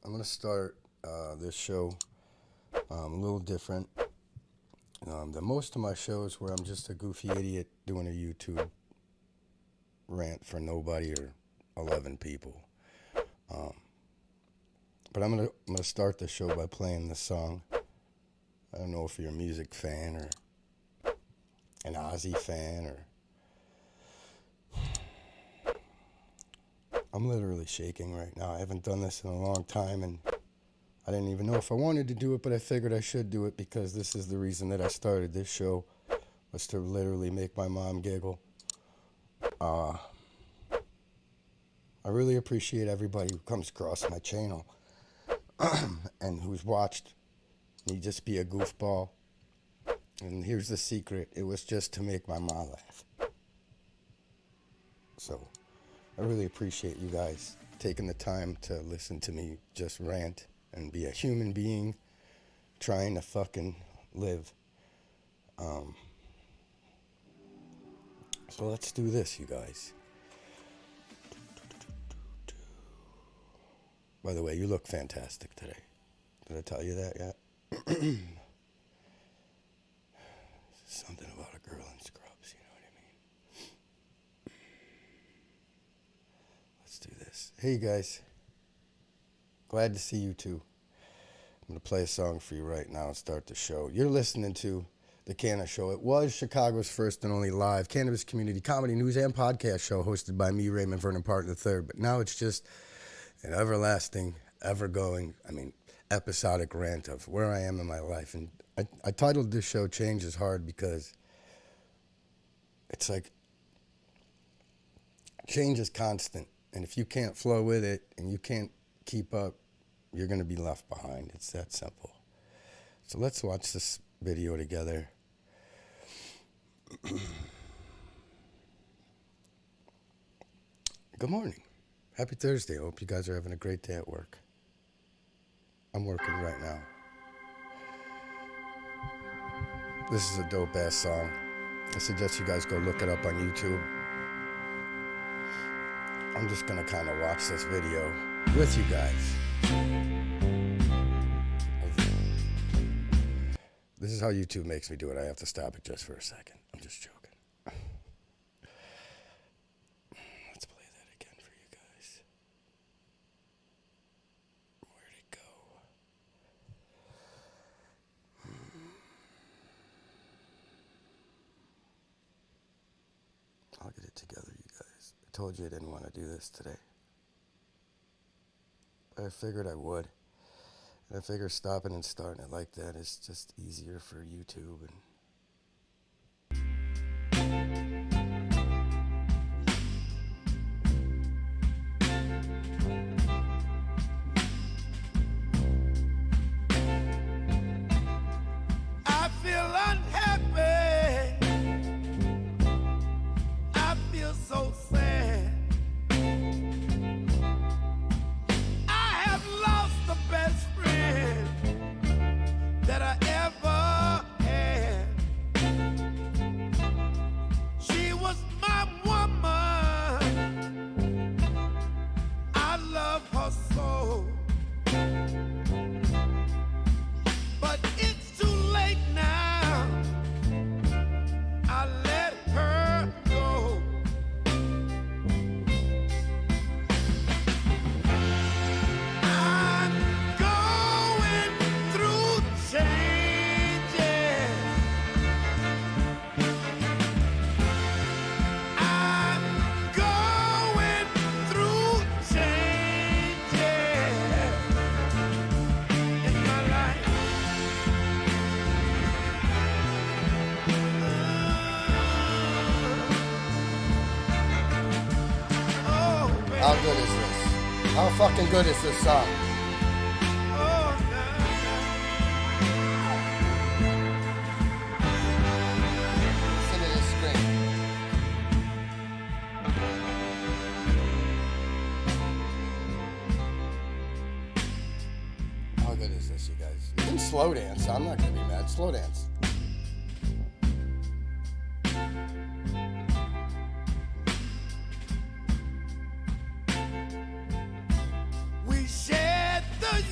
I'm going to start this show a little different than most of my shows where I'm just a goofy idiot doing a YouTube rant for nobody or 11 people. But I'm gonna start the show by playing this song. I don't know if you're a music fan or an Ozzy fan or... I'm literally shaking right now. I haven't done this in a long time, and I didn't even know if I wanted to do it, but I figured I should do it because this is the reason that I started this show, was to literally make my mom giggle. I really appreciate everybody who comes across my channel and who's watched me just be a goofball. And here's the secret. It was just to make my mom laugh. So I really appreciate you guys taking the time to listen to me just rant and be a human being trying to fucking live. So let's do this, you guys. By the way, you look fantastic today. Did I tell you that yet? Something about a girl in scrubs, you know what I mean? Let's do this. Hey, guys. Glad to see you, too. I'm going to play a song for you right now and start the show. You're listening to The CannaShow. It was Chicago's first and only live cannabis community comedy news and podcast show hosted by me, Raymond Vernon Parton III. But now it's just an everlasting, ever-going, episodic rant of where I am in my life. And I titled this show Change is Hard because it's like change is constant. And if you can't flow with it and you can't keep up, you're going to be left behind. It's that simple. So let's watch this video together. Good morning. Happy Thursday. I hope you guys are having a great day at work. I'm working right now. This is a dope-ass song. I suggest you guys go look it up on YouTube. I'm just going to kind of watch this video with you guys. This is how YouTube makes me do it. I have to stop it just for a second. I'm just joking. Let's play that again for you guys. Where'd it go? I'll get it together, you guys. I told you I didn't want to do this today. But I figured I would. And I figure stopping and starting it like that is just easier for YouTube. And I feel unhappy. I feel so sad. I have lost the best friend that I ever had. She was my woman. I love her so. But it's too late now. I let her go. I'm going through changes. I'm going through changes in my life. Oh, baby. how good is this? How fucking good is this song? Oh, nah, Listen to this scream. How good is this, you guys? You can slow dance. I'm not going to be mad. Slow dance. we shared the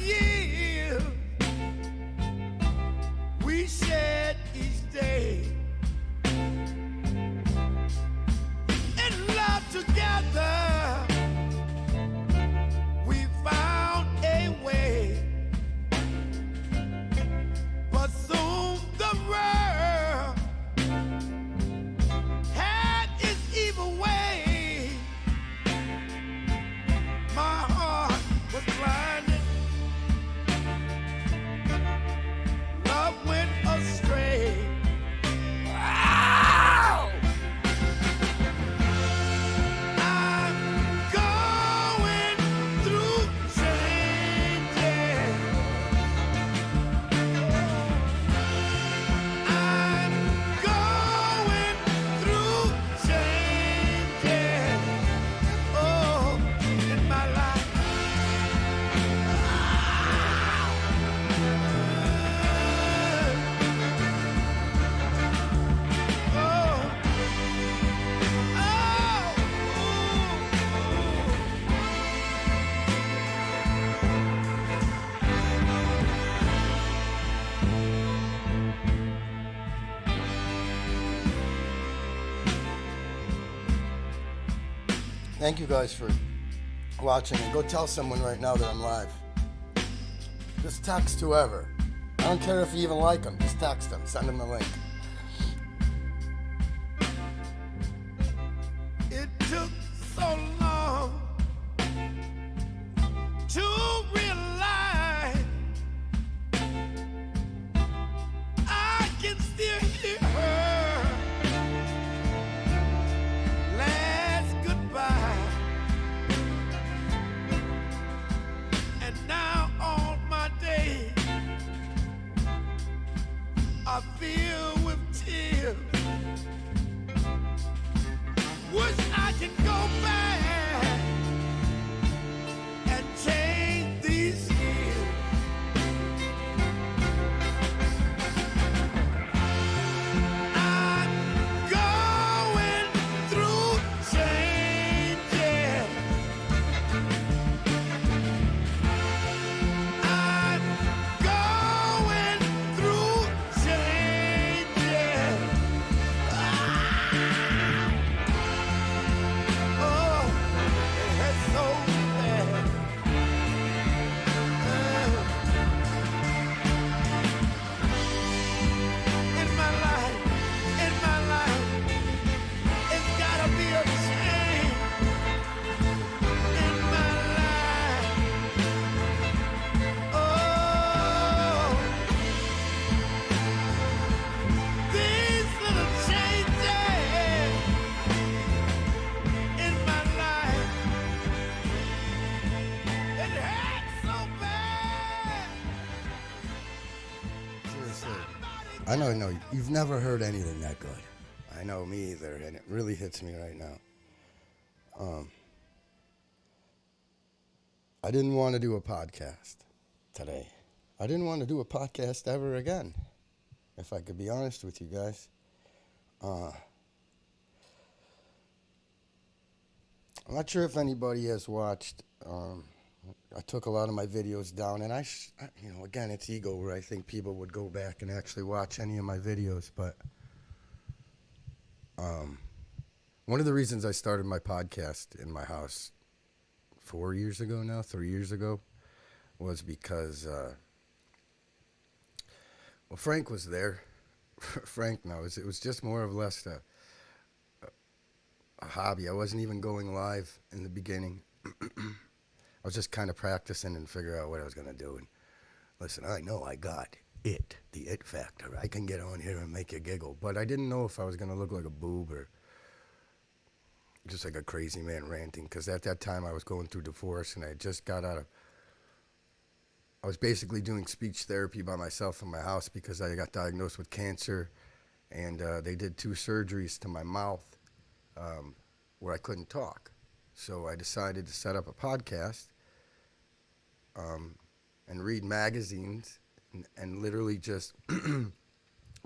Thank you guys for watching, and go tell someone right now that I'm live. Just text whoever. I don't care if you even like them. Just text them. Send them the link. It took so long to realize I can still hear her last goodbye. And now all my days are filled with tears. Wish I could go back and change these years. I'm going through changes. I'm going through changes. Oh, it hurts so bad. In my life, it's gotta be a change. In my life, oh, these little changes in my life, it hurts so bad. Seriously. I know, you've never heard anything that good. I know, me either, and it really hits me right now. I didn't want to do a podcast today. I didn't want to do a podcast ever again, if I could be honest with you guys. I'm not sure if anybody has watched. I took a lot of my videos down, and again, it's ego where I think people would go back and actually watch any of my videos. But one of the reasons I started my podcast in my house 3 years ago, was because, Frank was there. Frank knows. It was just more or less a hobby. I wasn't even going live in the beginning. I was just kind of practicing and figure out what I was going to do. And listen, I know I got the it factor. I can get on here and make you giggle. But I didn't know if I was going to look like a boob or just like a crazy man ranting. Because at that time I was going through divorce, and I just got out of... I was basically doing speech therapy by myself in my house because I got diagnosed with cancer. And they did 2 surgeries to my mouth where I couldn't talk. So I decided to set up a podcast and read magazines and literally just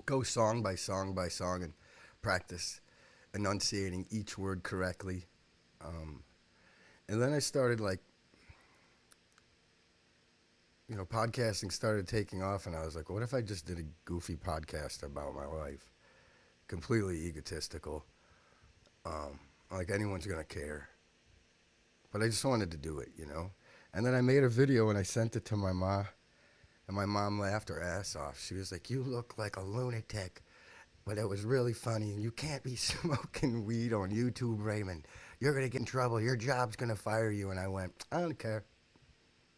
go song by song by song and practice enunciating each word correctly. And then I started podcasting started taking off, and I was like, what if I just did a goofy podcast about my life? Completely egotistical. Like anyone's going to care. But I just wanted to do it, And then I made a video and I sent it to my mom, and my mom laughed her ass off. She was like, you look like a lunatic, but it was really funny. You can't be smoking weed on YouTube, Raymond. You're going to get in trouble. Your job's going to fire you. And I went, I don't care.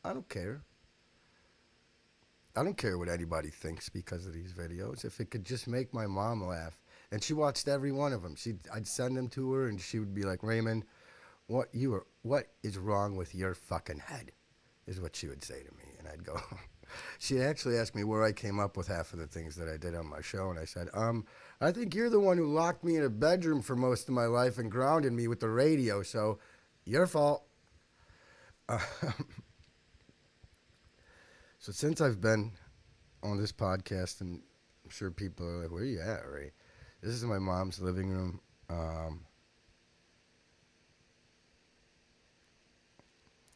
I don't care. I don't care what anybody thinks because of these videos. If it could just make my mom laugh. And she watched every one of them. I'd send them to her, and she would be like, Raymond, what is wrong with your fucking head, is what she would say to me. And I'd go, she actually asked me where I came up with half of the things that I did on my show. And I said, I think you're the one who locked me in a bedroom for most of my life and grounded me with the radio. So your fault. So since I've been on this podcast, and I'm sure people are like, where are you at, Ray? This is my mom's living room.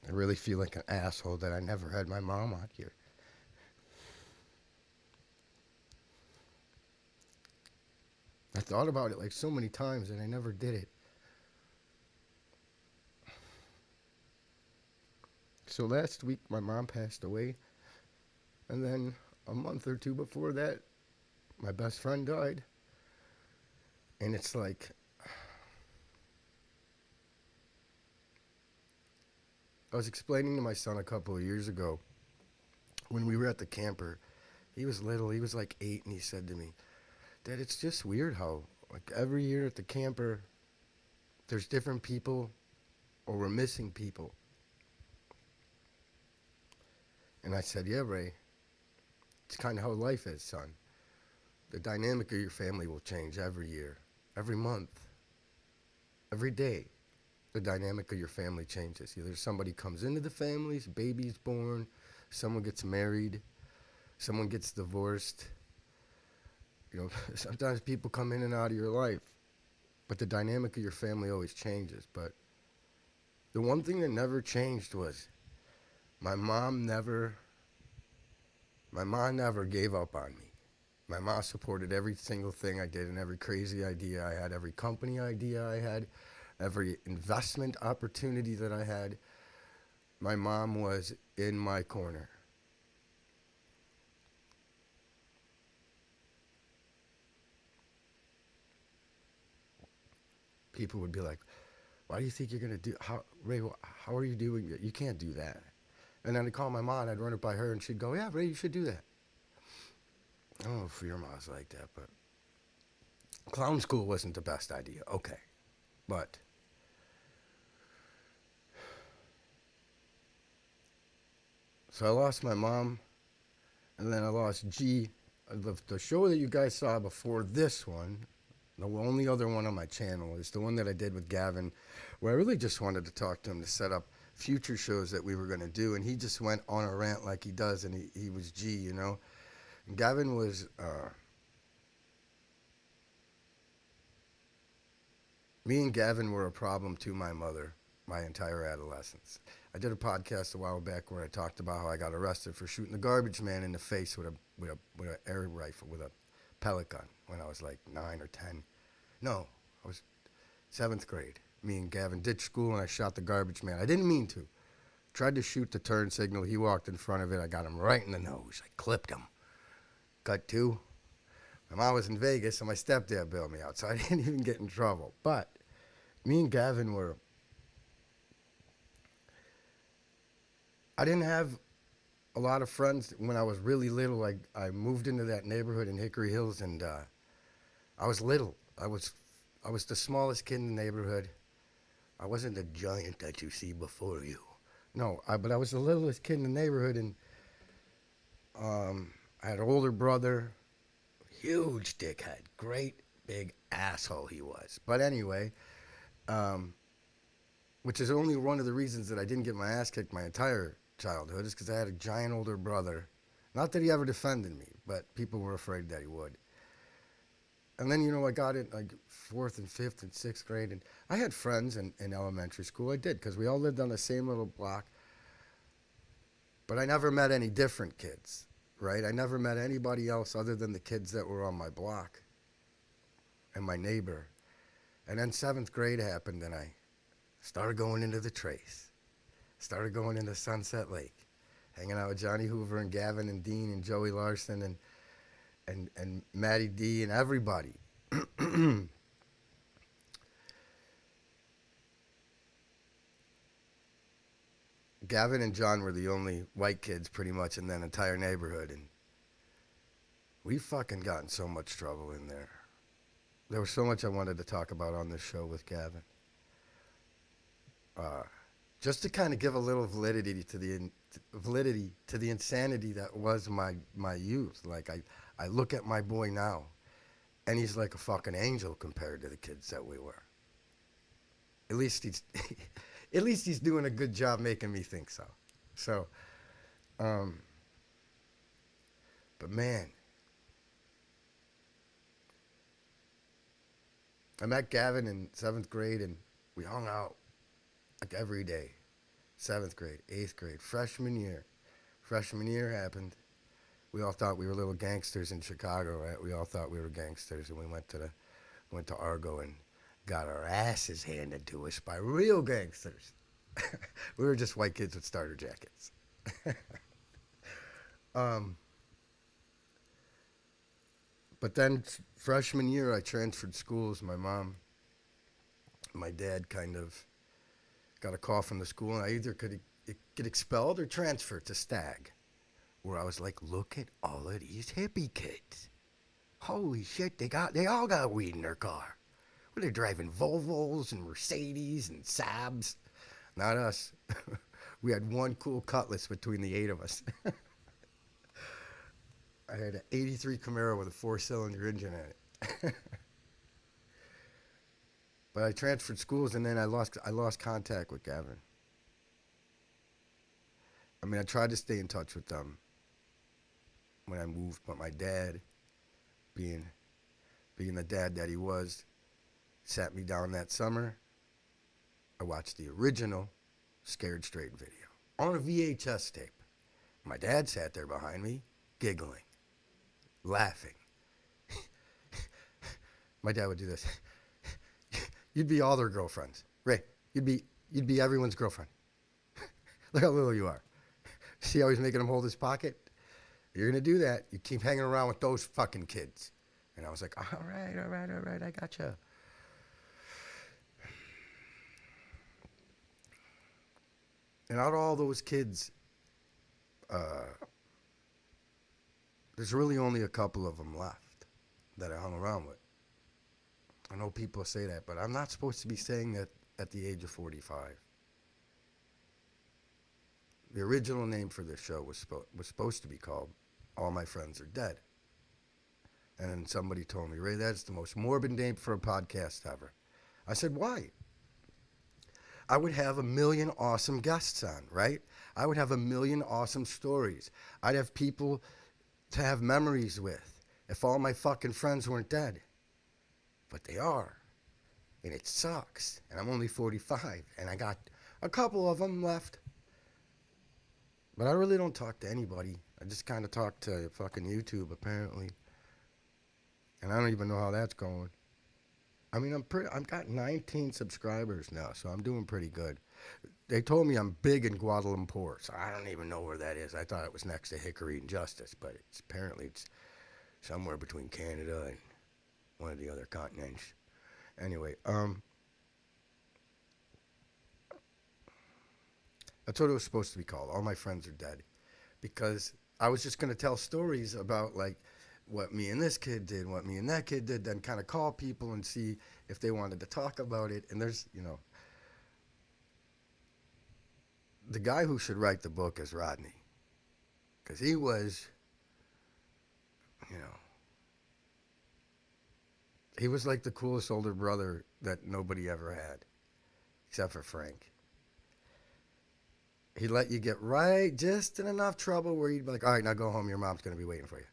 I really feel like an asshole that I never had my mom on here. I thought about it like so many times, and I never did it. So last week, my mom passed away. And then a month or two before that, my best friend died. And it's like, I was explaining to my son a couple of years ago when we were at the camper. He was little, he was like 8, and he said to me, Dad, it's just weird how, like, every year at the camper, there's different people, or we're missing people. And I said, yeah, Ray, it's kind of how life is, son. The dynamic of your family will change every year, every month, every day. The dynamic of your family changes. Either somebody comes into the family, baby's born, someone gets married, someone gets divorced. You know, sometimes people come in and out of your life, but the dynamic of your family always changes. But the one thing that never changed was my mom never gave up on me. My mom supported every single thing I did and every crazy idea I had, every company idea I had, every investment opportunity that I had. My mom was in my corner. People would be like, why do you think you're going to do, Ray, how are you doing it? You can't do that. And then I'd call my mom, I'd run it by her, and she'd go, yeah, Ray, you should do that. I don't know if your mom's like that, but clown school wasn't the best idea. Okay. But so I lost my mom, and then I lost G. The show that you guys saw before this one, the only other one on my channel, is the one that I did with Gavin, where I really just wanted to talk to him to set up future shows that we were going to do, and he just went on a rant like he does, and he was G, you know. And Gavin was, me and Gavin were a problem to my mother my entire adolescence. I did a podcast a while back where I talked about how I got arrested for shooting the garbage man in the face with an air rifle, with a pellet gun, when I was like 9 or 10. No, I was 7th grade. Me and Gavin ditched school and I shot the garbage man. I didn't mean to. Tried to shoot the turn signal. He walked in front of it. I got him right in the nose. I clipped him. Cut 2. My mom was in Vegas, and my stepdad bailed me out, so I didn't even get in trouble. But me and Gavin were... I didn't have a lot of friends when I was really little. I moved into that neighborhood in Hickory Hills, and I was little. I was the smallest kid in the neighborhood. I wasn't the giant that you see before you. No, but I was the littlest kid in the neighborhood, and I had an older brother, huge dickhead, great big asshole he was. But anyway, which is only one of the reasons that I didn't get my ass kicked my entire childhood, is because I had a giant older brother. Not that he ever defended me, but people were afraid that he would. And then, you know, I got in like 4th and 5th and 6th grade, and I had friends in elementary school. I did, because we all lived on the same little block. But I never met any different kids, right? I never met anybody else other than the kids that were on my block and my neighbor. And then 7th grade happened, and I started going into the Trace. Started going into Sunset Lake, hanging out with Johnny Hoover and Gavin and Dean and Joey Larson and Matty D and everybody. Gavin and John were the only white kids pretty much in that entire neighborhood, and we fucking got in so much trouble in there. There was so much I wanted to talk about on this show with Gavin. Just to kind of give a little validity to the insanity that was my youth. Like, I look at my boy now, and he's like a fucking angel compared to the kids that we were. At least he's doing a good job making me think so. So, but man, I met Gavin in 7th grade, and we hung out like every day. 7th grade, 8th grade, freshman year. Freshman year happened. We all thought we were little gangsters in Chicago, right? We all thought we were gangsters, and we went to Argo and got our asses handed to us by real gangsters. We were just white kids with starter jackets. But then freshman year, I transferred schools. My dad kind of got a call from the school, and I either could get expelled or transfer to Stag, where I was like, look at all of these hippie kids. Holy shit, they all got weed in their car. Well, they're driving Volvos and Mercedes and Saabs. Not us. We had one cool Cutlass between the 8 of us. I had an 83 Camaro with a 4-cylinder engine in it. But I transferred schools, and then I lost contact with Gavin. I mean, I tried to stay in touch with them when I moved, but my dad, being the dad that he was, sat me down that summer. I watched the original Scared Straight video on a VHS tape. My dad sat there behind me, giggling, laughing. My dad would do this. You'd be all their girlfriends. Ray, you'd be everyone's girlfriend. Look how little you are. See how he's making him hold his pocket? You're going to do that. You keep hanging around with those fucking kids. And I was like, all right, I gotcha. And out of all those kids, there's really only a couple of them left that I hung around with. I know people say that, but I'm not supposed to be saying that at the age of 45. The original name for this show was supposed to be called All My Friends Are Dead. And then somebody told me, Ray, that's the most morbid name for a podcast ever. I said, why? I would have 1 million awesome guests on, right? I would have 1 million awesome stories. I'd have people to have memories with if all my fucking friends weren't dead. But they are. And it sucks. And I'm only 45. And I got a couple of them left. But I really don't talk to anybody. I just kind of talk to fucking YouTube, apparently. And I don't even know how that's going. I mean, I've got 19 subscribers now, so I'm doing pretty good. They told me I'm big in Guadalupe, so I don't even know where that is. I thought it was next to Hickory and Justice, but apparently it's somewhere between Canada and one of the other continents. Anyway, that's what it was supposed to be called. All My Friends Are Dead. Because I was just going to tell stories about, like, what me and this kid did, what me and that kid did, then kind of call people and see if they wanted to talk about it. And there's, the guy who should write the book is Rodney. Because he was, he was like the coolest older brother that nobody ever had, except for Frank. He'd let you get right just in enough trouble where you'd be like, all right, now go home. Your mom's going to be waiting for you.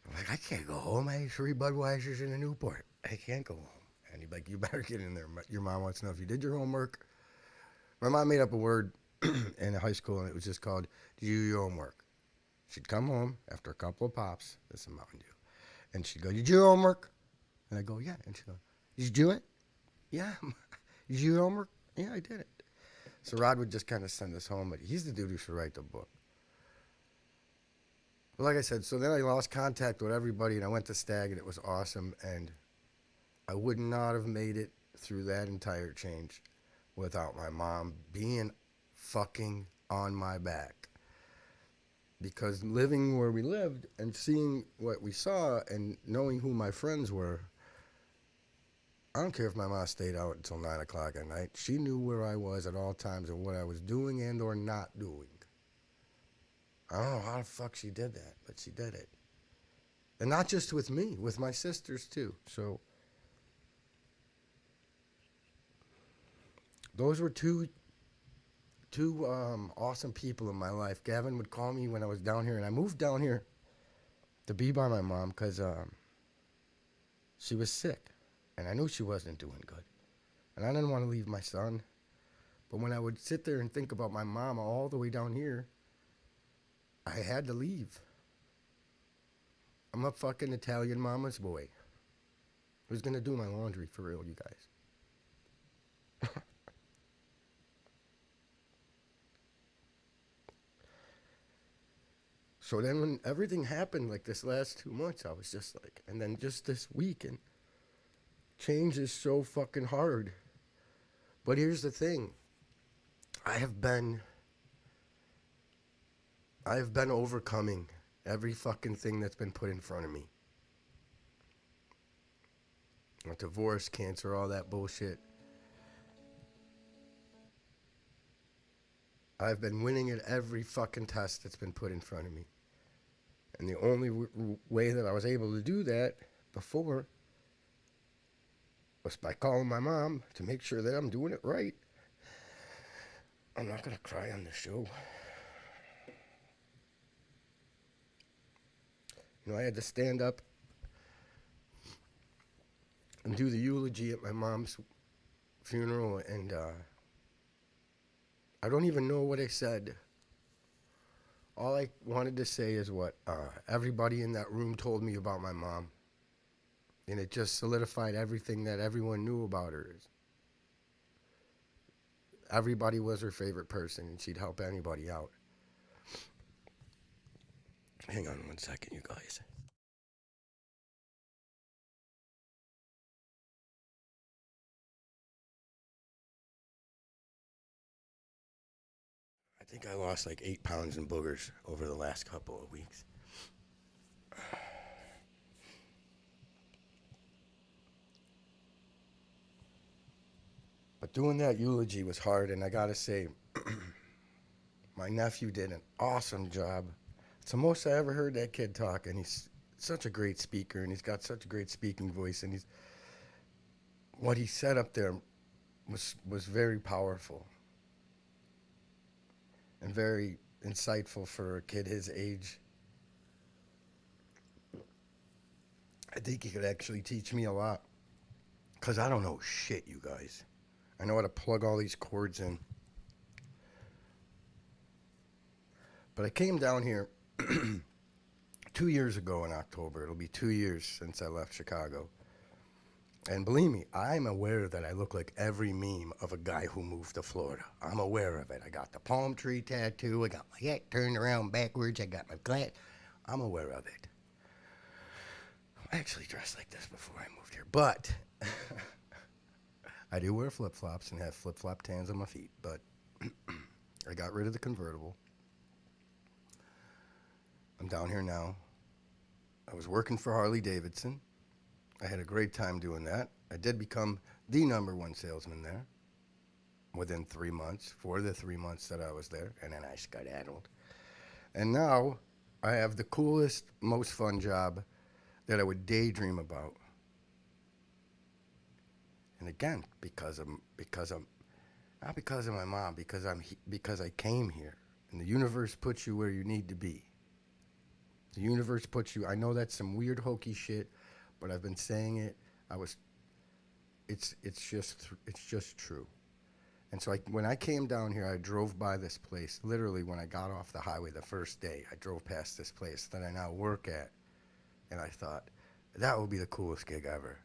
I'm like, I can't go home. I ate 3 Budweisers in a Newport. I can't go home. And he'd be like, you better get in there. Your mom wants to know if you did your homework. My mom made up a word in high school, and it was just called, did you do your homework? She'd come home after a couple of pops. This is Mountain Dew. And she'd go, did you do your homework? And I'd go, yeah. And she'd go, did you do it? Yeah. Did you do your homework? Yeah, I did it. So Rod would just kind of send us home, but he's the dude who should write the book. But like I said, so then I lost contact with everybody, and I went to Stag, and it was awesome, and I would not have made it through that entire change without my mom being fucking on my back. Because living where we lived and seeing what we saw and knowing who my friends were, I don't care if my mom stayed out until 9 o'clock at night. She knew where I was at all times and what I was doing and or not doing. I don't know how the fuck she did that, but she did it. And not just with me, with my sisters too. So those were two awesome people in my life. Gavin would call me when I was down here, and I moved down here to be by my mom because she was sick, and I knew she wasn't doing good. And I didn't want to leave my son. But when I would sit there and think about my mom all the way down here, I had to leave. I'm a fucking Italian mama's boy. Who's going to do my laundry for real, you guys? So then when everything happened, like this last 2 months, I was just like, and then just this week, and change is so fucking hard. But here's the thing. I've been overcoming every fucking thing that's been put in front of me. Divorce, cancer, all that bullshit. I've been winning at every fucking test that's been put in front of me. And the only way that I was able to do that before was by calling my mom to make sure that I'm doing it right. I'm not going to cry on the show. I had to stand up and do the eulogy at my mom's funeral, and I don't even know what I said. All I wanted to say is what everybody in that room told me about my mom. And it just solidified everything that everyone knew about her. Everybody was her favorite person, and she'd help anybody out. Hang on 1 second, you guys. I think I lost like 8 pounds in boogers over the last couple of weeks. But doing that eulogy was hard, and I gotta say, my nephew did an awesome job. It's the most I ever heard that kid talk, and he's such a great speaker, and he's got such a great speaking voice, and what he said up there was very powerful and very insightful for a kid his age. I think he could actually teach me a lot, because I don't know shit, you guys. I know how to plug all these cords in. But I came down here 2 years ago in October. It'll be 2 years since I left Chicago. And believe me, I'm aware that I look like every meme of a guy who moved to Florida. I'm aware of it. I got the palm tree tattoo. I got my hat turned around backwards. I got my glass. I'm aware of it. I actually dressed like this before I moved here. But I do wear flip-flops and have flip-flop tans on my feet. But I got rid of the convertible. I'm down here now. I was working for Harley Davidson. I had a great time doing that. I did become the #1 salesman there within 3 months, for the 3 months that I was there, and then I skedaddled. And now I have the coolest, most fun job that I would daydream about. And again, because I'm not because of my mom, because I came here, and the universe puts you where you need to be. The universe puts you. I know that's some weird hokey shit, but I've been saying it. It's just true. And so when I came down here, I drove by this place. Literally, when I got off the highway the first day, I drove past this place that I now work at, and I thought that would be the coolest gig ever.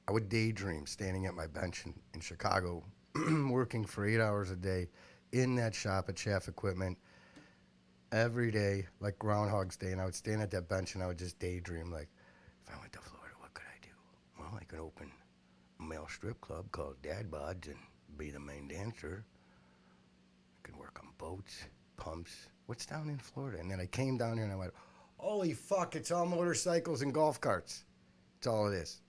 I would daydream standing at my bench in Chicago, working for 8 hours a day in that shop at Chaff Equipment every day, like Groundhog's Day, and I would stand at that bench and I would just daydream, like, if I went to Florida, what could I do? Well, I could open a male strip club called Dad Bods and be the main dancer. I could work on boats, pumps. What's down in Florida? And then I came down here and I went, holy fuck, it's all motorcycles and golf carts. That's all it is.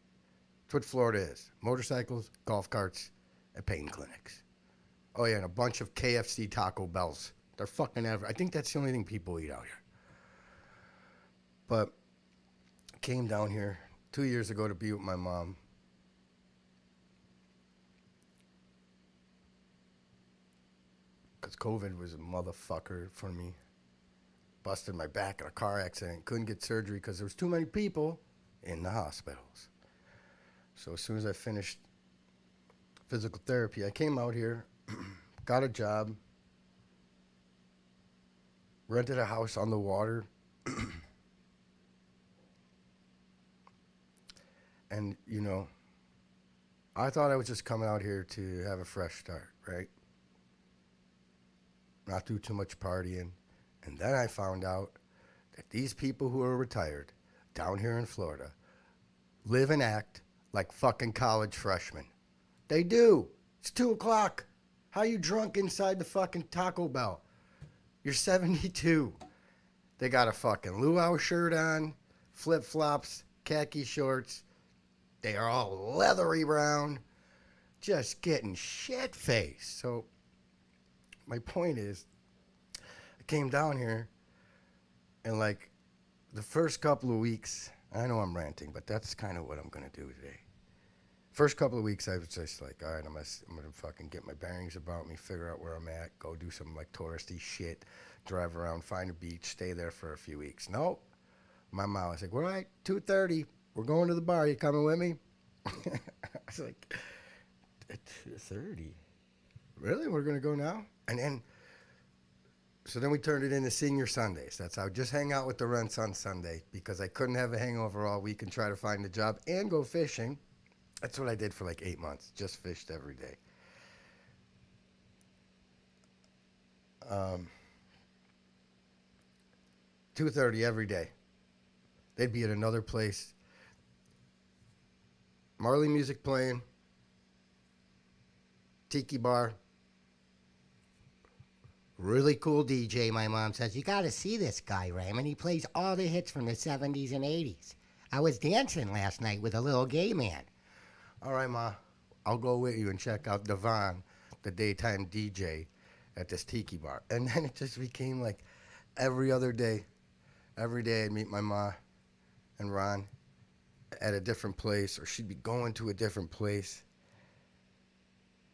That's what Florida is. Motorcycles, golf carts, and pain clinics. Oh yeah, and a bunch of KFC Taco Bells. They're fucking ever. I think that's the only thing people eat out here. But I came down here 2 years ago to be with my mom. Because COVID was a motherfucker for me. Busted my back in a car accident. Couldn't get surgery because there was too many people in the hospitals. So as soon as I finished physical therapy, I came out here, got a job, rented a house on the water, and, I thought I was just coming out here to have a fresh start, right? Not do too much partying, And then I found out that these people who are retired down here in Florida live and act like fucking college freshmen. They do. It's 2 o'clock. How you drunk inside the fucking Taco Bell? You're 72. They got a fucking luau shirt on, flip-flops, khaki shorts. They are all leathery brown, just getting shit-faced. So my point is, I came down here, and like the first couple of weeks, I know I'm ranting, but that's kind of what I'm going to do today. First couple of weeks, I was just like, all right, I'm gonna fucking get my bearings about me, figure out where I'm at, go do some like touristy shit, drive around, find a beach, stay there for a few weeks. Nope. My mom was like, all right, 2:30, we're going to the bar. You coming with me? I was like, at 2:30? Really? We're gonna go now? And then, so then we turned it into senior Sundays. That's how I just hang out with the rents on Sunday because I couldn't have a hangover all week and try to find a job and go fishing. That's what I did for like 8 months. Just fished every day. 2:30 every day. They'd be at another place. Marley music playing. Tiki bar. Really cool DJ, my mom says. You gotta see this guy, Raymond. He plays all the hits from the 70s and 80s. I was dancing last night with a little gay man. All right, Ma. I'll go with you and check out Devon, the daytime DJ at this tiki bar. And then it just became like every other day. Every day I'd meet my ma and Ron at a different place, or she'd be going to a different place.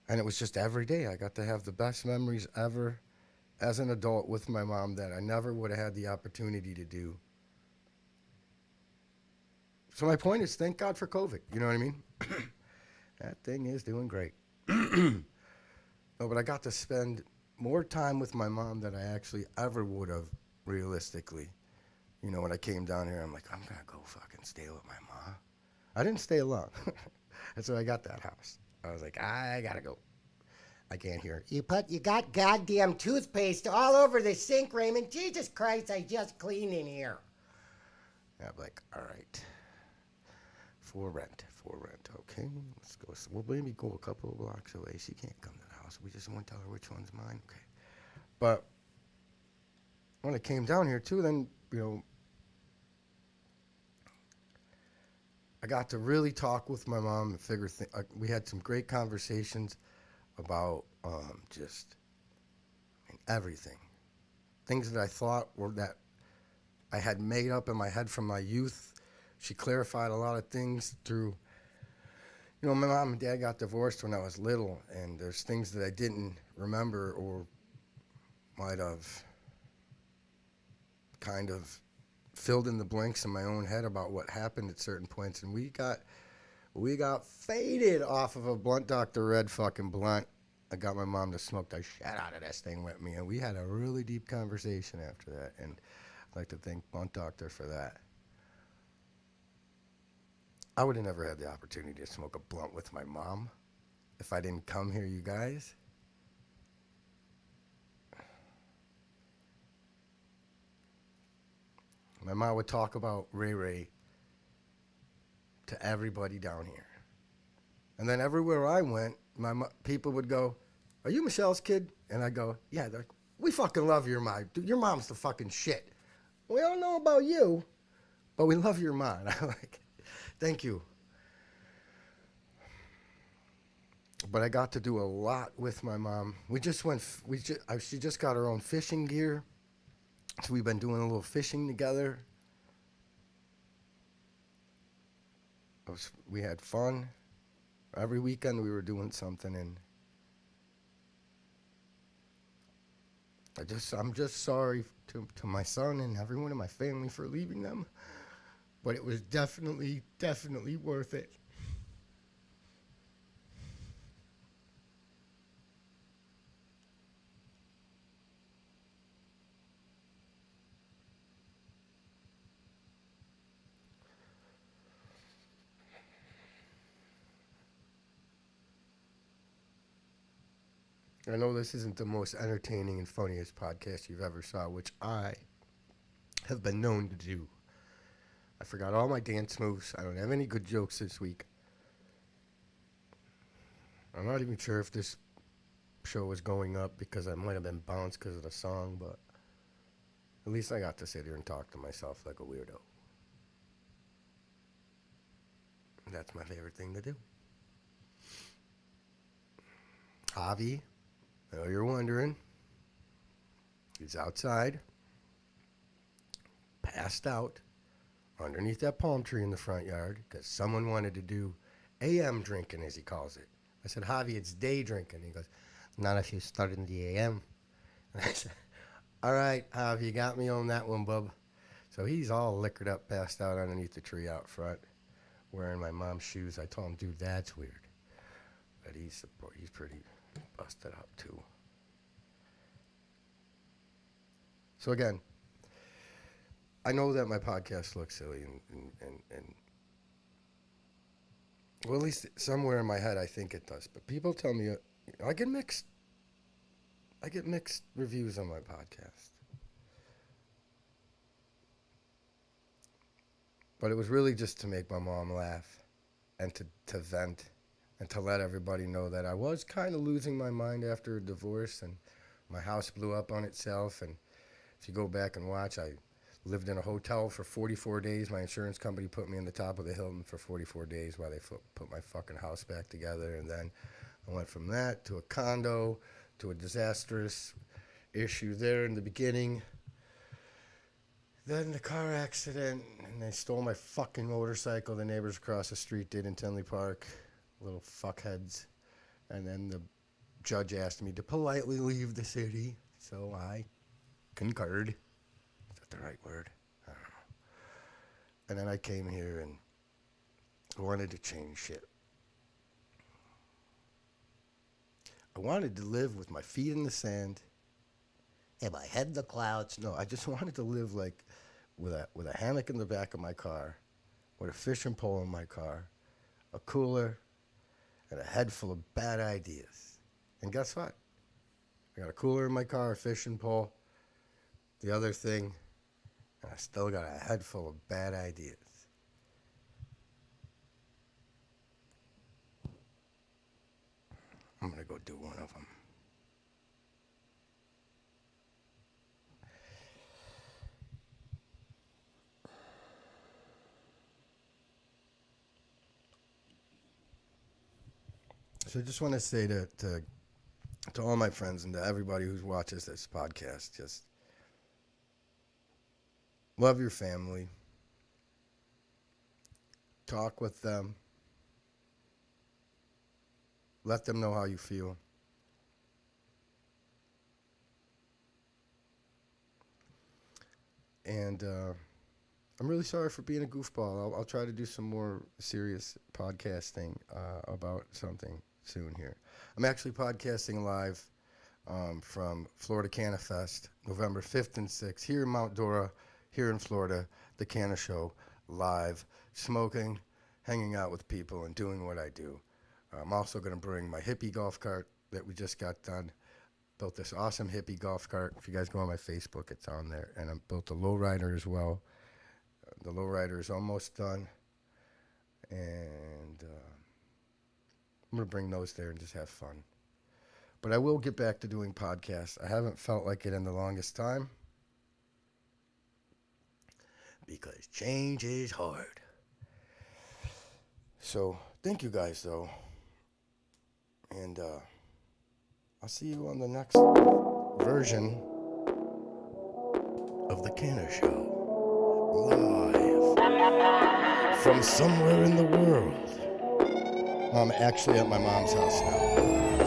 And it was just every day. I got to have the best memories ever as an adult with my mom that I never would have had the opportunity to do. So my point is, thank God for COVID. You know what I mean? That thing is doing great. No, but I got to spend more time with my mom than I actually ever would have realistically. You know, when I came down here, I'm like, I'm going to go fucking stay with my mom. I didn't stay long. That's why I got that house. I was like, I got to go. I can't hear. You got goddamn toothpaste all over the sink, Raymond. Jesus Christ, I just cleaned in here. I'm like, all right. For rent. Okay, let's go. We'll maybe go a couple of blocks away. She can't come to the house. We just won't tell her which one's mine. Okay. But when I came down here, too, then, you know, I got to really talk with my mom and figure we had some great conversations about just everything. Things that I thought were that I had made up in my head from my youth. She clarified a lot of things through, you know, my mom and dad got divorced when I was little, and there's things that I didn't remember or might have kind of filled in the blanks in my own head about what happened at certain points. And we got faded off of a Blunt Dr. Red fucking blunt. I got my mom to smoke the shit out of this thing with me, and we had a really deep conversation after that. And I'd like to thank Blunt Doctor for that. I would have never had the opportunity to smoke a blunt with my mom if I didn't come here, you guys. My mom would talk about Ray Ray to everybody down here. And then everywhere I went, people would go, "Are you Michelle's kid?" And I go, "Yeah." They're like, "We fucking love your mom. Dude, your mom's the fucking shit. We don't know about you, but we love your mom." And I'm like, thank you. But I got to do a lot with my mom. She just got her own fishing gear. So we've been doing a little fishing together. We had fun. Every weekend we were doing something, and I'm just sorry to my son and everyone in my family for leaving them. But it was definitely worth it. I know this isn't the most entertaining and funniest podcast you've ever saw, which I have been known to do. I forgot all my dance moves. I don't have any good jokes this week. I'm not even sure if this show was going up because I might have been bounced because of the song, but at least I got to sit here and talk to myself like a weirdo. That's my favorite thing to do. Javi, I know you're wondering. He's outside, passed out, underneath that palm tree in the front yard because someone wanted to do AM drinking, as he calls it. I said, Javi, it's day drinking. He goes, not if you start in the AM. And I said, all right, Javi, you got me on that one, bub. So he's all liquored up, passed out underneath the tree out front, wearing my mom's shoes. I told him, dude, that's weird. But he's pretty busted up, too. So again, I know that my podcast looks silly and well, at least somewhere in my head I think it does. But people tell me I get mixed reviews on my podcast. But it was really just to make my mom laugh and to vent and to let everybody know that I was kind of losing my mind after a divorce and my house blew up on itself. And if you go back and watch, I lived in a hotel for 44 days. My insurance company put me in the top of the Hilton for 44 days while they put my fucking house back together. And then I went from that to a condo to a disastrous issue there in the beginning. Then the car accident, and they stole my fucking motorcycle. The neighbors across the street did in Tinley Park, little fuckheads. And then the judge asked me to politely leave the city, so I concurred. Is that the right word? I don't know. And then I came here and wanted to change shit. I wanted to live with my feet in the sand and my head in the clouds. No, I just wanted to live like with a hammock in the back of my car, with a fishing pole in my car, a cooler, and a head full of bad ideas. And guess what? I got a cooler in my car, a fishing pole, the other thing, and I still got a head full of bad ideas. I'm going to go do one of them. So I just want to say to all my friends and to everybody who watches this podcast, just love your family. Talk with them. Let them know how you feel. And I'm really sorry for being a goofball. I'll try to do some more serious podcasting about something soon here. I'm actually podcasting live from Florida CannaFest, November 5th and 6th, here in Mount Dora, here in Florida, the CannaShow, live, smoking, hanging out with people, and doing what I do. I'm also going to bring my hippie golf cart that we just got done. Built this awesome hippie golf cart. If you guys go on my Facebook, it's on there. And I built a lowrider as well. The lowrider is almost done. And I'm going to bring those there and just have fun. But I will get back to doing podcasts. I haven't felt like it in the longest time. Because change is hard. So, thank you guys, though. And I'll see you on the next version of the CannaShow. Live from somewhere in the world. I'm actually at my mom's house now.